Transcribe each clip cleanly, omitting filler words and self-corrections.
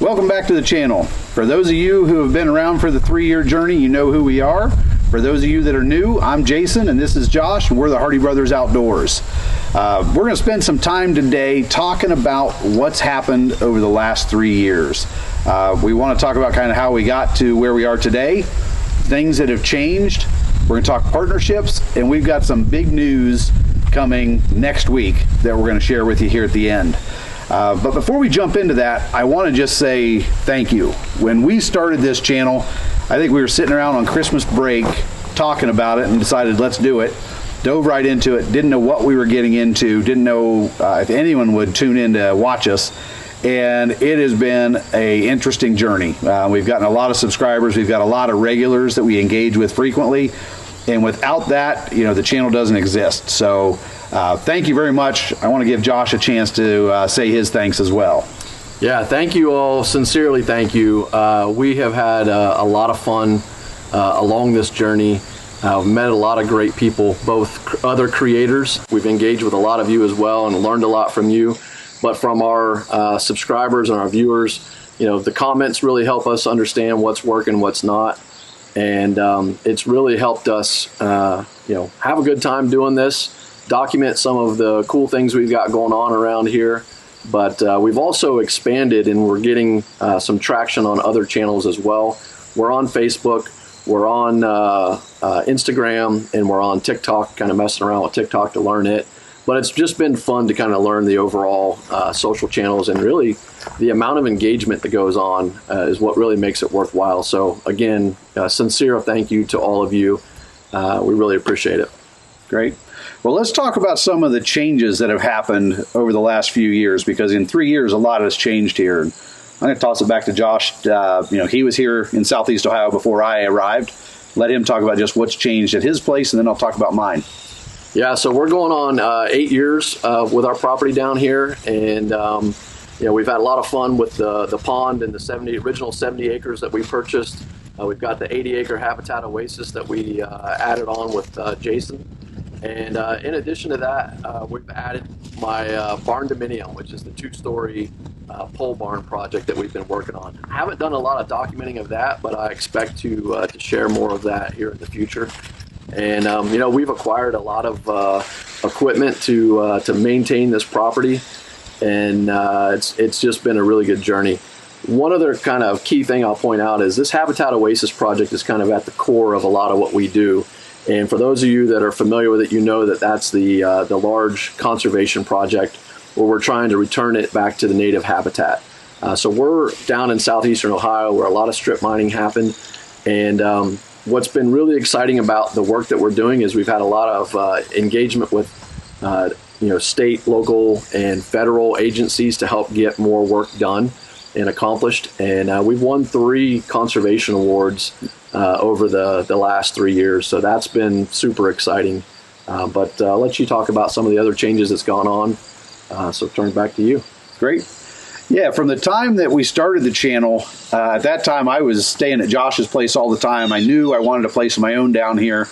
Welcome back to the channel. For those of you who have been around for the 3-year journey, you know who we are. For those of you that are new, I'm Jason and this is Josh, and we're the Hardy Brothers Outdoors. We're going to spend some time today talking about what's happened over the last 3 years. We want to talk about kind of how we got to where we are today, things that have changed. We're going to talk partnerships, and we've got some big news coming next week that we're going to share with you here at the end. But before we jump into that, I want to just say thank you. When we started this channel, I think we were sitting around on Christmas break talking about it and decided let's do it. Dove right into it, didn't know what we were getting into, didn't know if anyone would tune in to watch us. And it has been an interesting journey. We've gotten a lot of subscribers, we've got a lot of regulars that we engage with frequently. And without that, the channel doesn't exist. So thank you very much. I want to give Josh a chance to say his thanks as well. Yeah, thank you all. Sincerely, thank you. We have had a lot of fun along this journey. We've met a lot of great people, both other creators. We've engaged with a lot of you as well and learned a lot from you. But from our subscribers and our viewers, the comments really help us understand what's working, what's not. And it's really helped us, have a good time doing this, document some of the cool things we've got going on around here. But we've also expanded, and we're getting some traction on other channels as well. We're on Facebook, we're on Instagram, and we're on TikTok, kind of messing around with TikTok to learn it. But it's just been fun to kind of learn the overall social channels, and really the amount of engagement that goes on is what really makes it worthwhile. So again, sincere thank you to all of you. We really appreciate it. Great. Well, let's talk about some of the changes that have happened over the last few years, because in 3 years, a lot has changed here. And I'm going to toss it back to Josh. He was here in Southeast Ohio before I arrived. Let him talk about just what's changed at his place, and then I'll talk about mine. Yeah, so we're going on 8 years with our property down here, and we've had a lot of fun with the pond and the original 70 acres that we purchased. We've got the 80-acre habitat oasis that we added on with Jason. And in addition to that, we've added my barn dominium, which is the 2-story pole barn project that we've been working on. I haven't done a lot of documenting of that, but I expect to share more of that here in the future. And we've acquired a lot of equipment to maintain this property, and it's just been a really good journey. One other kind of key thing I'll point out is this Habitat Oasis project is kind of at the core of a lot of what we do. And for those of you that are familiar with it, you know that that's the large conservation project where we're trying to return it back to the native habitat. So we're down in southeastern Ohio where a lot of strip mining happened, and what's been really exciting about the work that we're doing is we've had a lot of engagement with state, local, and federal agencies to help get more work done and accomplished. And we've won 3 conservation awards over the last 3 years. So that's been super exciting. But I'll let you talk about some of the other changes that's gone on. So turn it back to you. Great. Yeah, from the time that we started the channel, at that time I was staying at Josh's place all the time. I knew I wanted a place of my own down here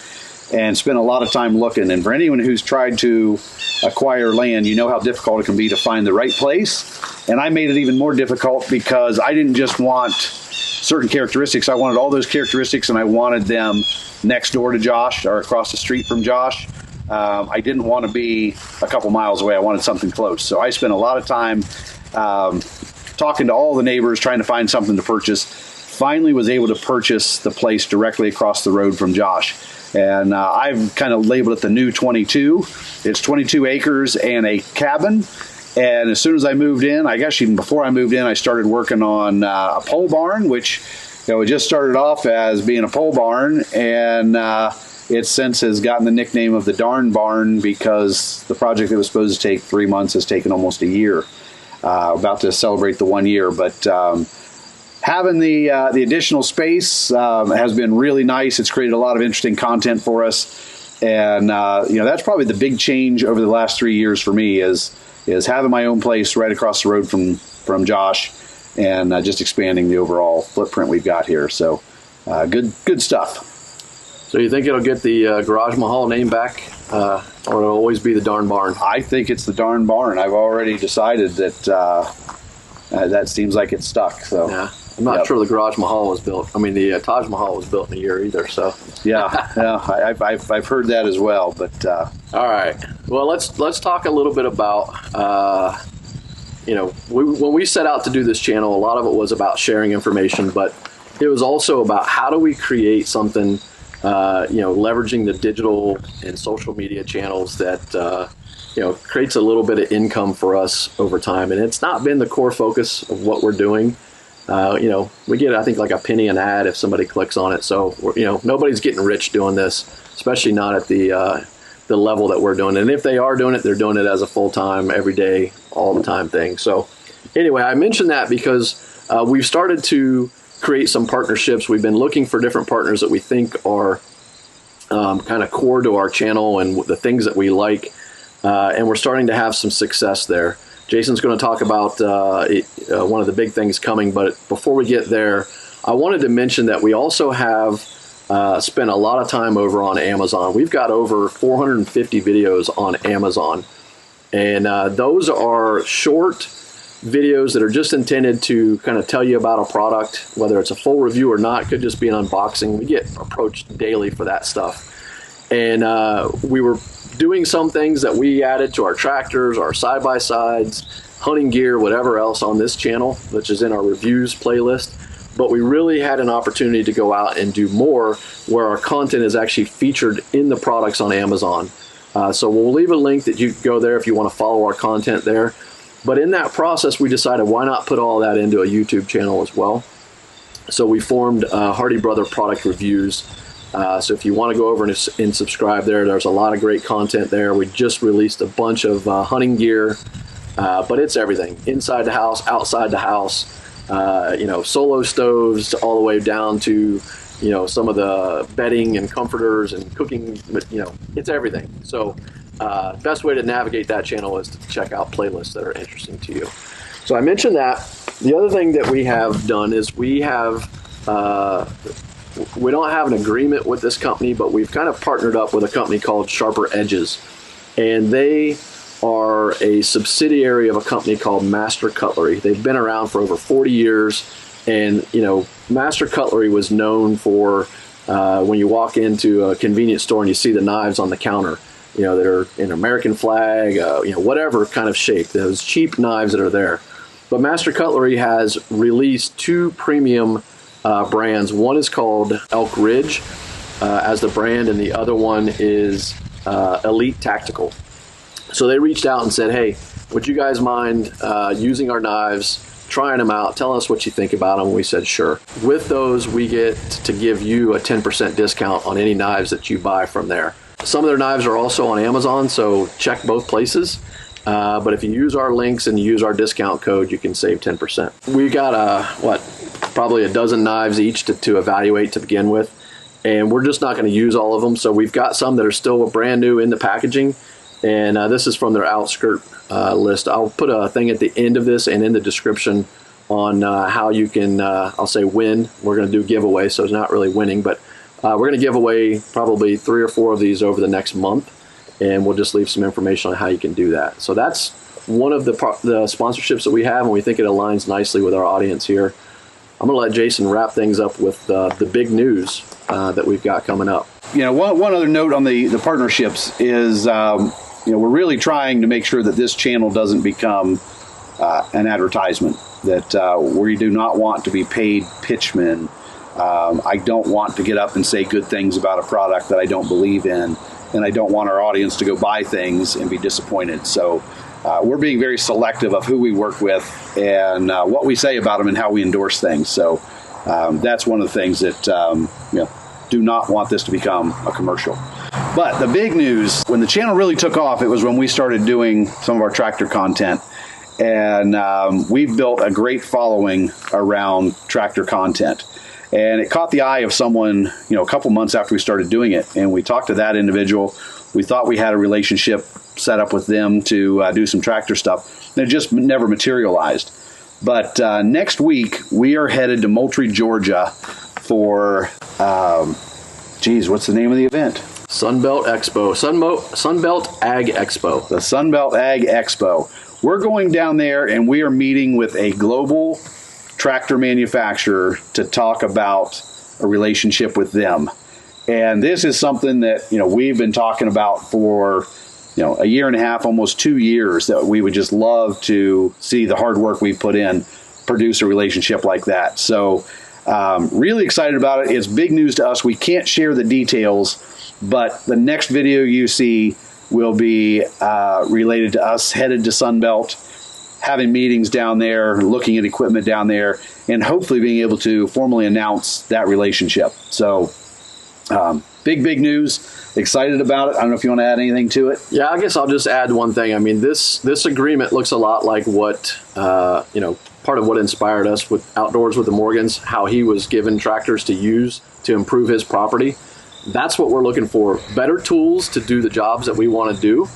and spent a lot of time looking. And for anyone who's tried to acquire land, you know how difficult it can be to find the right place. And I made it even more difficult because I didn't just want certain characteristics. I wanted all those characteristics, and I wanted them next door to Josh or across the street from Josh. I didn't want to be a couple miles away. I wanted something close. So I spent a lot of time talking to all the neighbors, trying to find something to purchase. Finally was able to purchase the place directly across the road from Josh. And I've kind of labeled it the new 22. It's 22 acres and a cabin. And as soon as I moved in, I guess even before I moved in, I started working on a pole barn, which it just started off as being a pole barn. And it since has gotten the nickname of the darn barn because the project that was supposed to take 3 months has taken almost a year. About to celebrate the 1 year. But having the additional space has been really nice. It's created a lot of interesting content for us. And, that's probably the big change over the last 3 years for me is having my own place right across the road from Josh and just expanding the overall footprint we've got here. So good stuff. So you think it'll get the Garage Mahal name back, or it'll always be the darn barn? I think it's the darn barn. I've already decided that that seems like it's stuck. So yeah, I'm not sure the Taj Mahal was built in a year either. So yeah, I've heard that as well. But all right, well let's talk a little bit about when we set out to do this channel, a lot of it was about sharing information, but it was also about how do we create something, leveraging the digital and social media channels that creates a little bit of income for us over time. And it's not been the core focus of what we're doing. We get, I think, like a penny an ad if somebody clicks on it. So, nobody's getting rich doing this, especially not at the level that we're doing. And if they are doing it, they're doing it as a full-time, every day, all the time thing. So anyway, I mentioned that because we've started to create some partnerships. We've been looking for different partners that we think are kind of core to our channel and the things that we like. And we're starting to have some success there. Jason's going to talk about one of the big things coming, but before we get there, I wanted to mention that we also have spent a lot of time over on Amazon. We've got over 450 videos on Amazon, and those are short videos that are just intended to kind of tell you about a product, whether it's a full review or not. It could just be an unboxing. We get approached daily for that stuff, and we were doing some things that we added to our tractors, our side-by-sides, hunting gear, whatever else on this channel, which is in our reviews playlist. But we really had an opportunity to go out and do more where our content is actually featured in the products on Amazon. So we'll leave a link that you can go there if you want to follow our content there. But in that process, we decided why not put all that into a YouTube channel as well. So we formed Hardy Brother Product Reviews. So if you want to go over and subscribe there, there's a lot of great content there. We just released a bunch of hunting gear, but it's everything. Inside the house, outside the house, solo stoves all the way down to, some of the bedding and comforters and cooking, it's everything. So best way to navigate that channel is to check out playlists that are interesting to you. So I mentioned that. The other thing that we have done is we don't have an agreement with this company, but we've kind of partnered up with a company called Sharper Edges, and they are a subsidiary of a company called Master Cutlery. They've been around for over 40 years, and Master Cutlery was known for when you walk into a convenience store and you see the knives on the counter, that are an American flag, whatever kind of shape, those cheap knives that are there. But Master Cutlery has released two premium brands. One is called Elk Ridge as the brand, and the other one is Elite Tactical. So they reached out and said, hey, would you guys mind using our knives, trying them out, telling us what you think about them? And we said, sure. With those, we get to give you a 10% discount on any knives that you buy from there. Some of their knives are also on Amazon, so check both places. But if you use our links and you use our discount code, you can save 10%. We got probably a dozen knives each to evaluate to begin with, and we're just not going to use all of them. So we've got some that are still brand new in the packaging, and this is from their outskirt list. I'll put a thing at the end of this and in the description on how you can, I'll say win. We're going to do giveaway, so it's not really winning, but we're going to give away probably 3 or 4 of these over the next month, and we'll just leave some information on how you can do that. So that's one of the sponsorships that we have, and we think it aligns nicely with our audience here. I'm going to let Jason wrap things up with the big news that we've got coming up. One other note on the partnerships is, we're really trying to make sure that this channel doesn't become an advertisement, that we do not want to be paid pitchmen. I don't want to get up and say good things about a product that I don't believe in, and I don't want our audience to go buy things and be disappointed. So we're being very selective of who we work with and what we say about them and how we endorse things. So that's one of the things that do not want this to become a commercial. But the big news, when the channel really took off, it was when we started doing some of our tractor content. And we've built a great following around tractor content. And it caught the eye of someone, a couple months after we started doing it. And we talked to that individual. We thought we had a relationship set up with them to do some tractor stuff. And it just never materialized. But next week, we are headed to Moultrie, Georgia for, what's the name of the event? Sunbelt Expo. Sunbelt Ag Expo. The Sunbelt Ag Expo. we're going down there and we are meeting with a global tractor manufacturer to talk about a relationship with them. And this is something that, we've been talking about for, a year and a half, almost 2 years, that we would just love to see the hard work we've put in produce a relationship like that. So really excited about it. It's big news to us. We can't share the details, but the next video you see will be related to us headed to Sunbelt, having meetings down there, looking at equipment down there, and hopefully being able to formally announce that relationship. So big news. Excited about it. I don't know if you want to add anything to it. Yeah, I guess I'll just add one thing. I mean, this agreement looks a lot like what, part of what inspired us with Outdoors with the Morgans, how he was given tractors to use to improve his property. That's what we're looking for. Better tools to do the jobs that we want to do.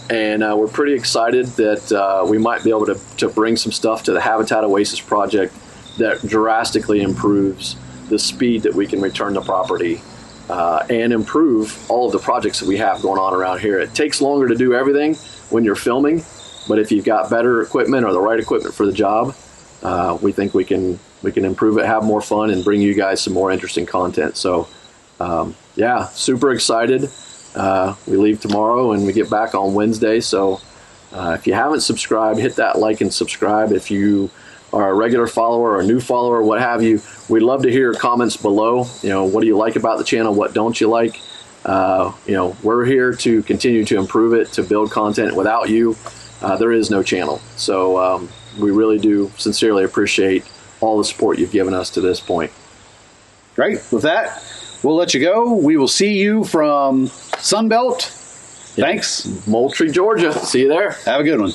And we're pretty excited that we might be able to bring some stuff to the Habitat Oasis project that drastically improves the speed that we can return the property and improve all of the projects that we have going on around here. It takes longer to do everything when you're filming, but if you've got better equipment or the right equipment for the job, we think we can improve it, have more fun, and bring you guys some more interesting content. So yeah, super excited. We leave tomorrow and we get back on Wednesday. So if you haven't subscribed, hit that like and subscribe. If you are a regular follower or a new follower, what have you, we'd love to hear your comments below. What do you like about the channel? What don't you like? We're here to continue to improve it, to build content. Without you, there is no channel. So we really do sincerely appreciate all the support you've given us to this point. Great. With that, we'll let you go. We will see you from Sunbelt. Thanks. Moultrie, Georgia. See you there. Have a good one.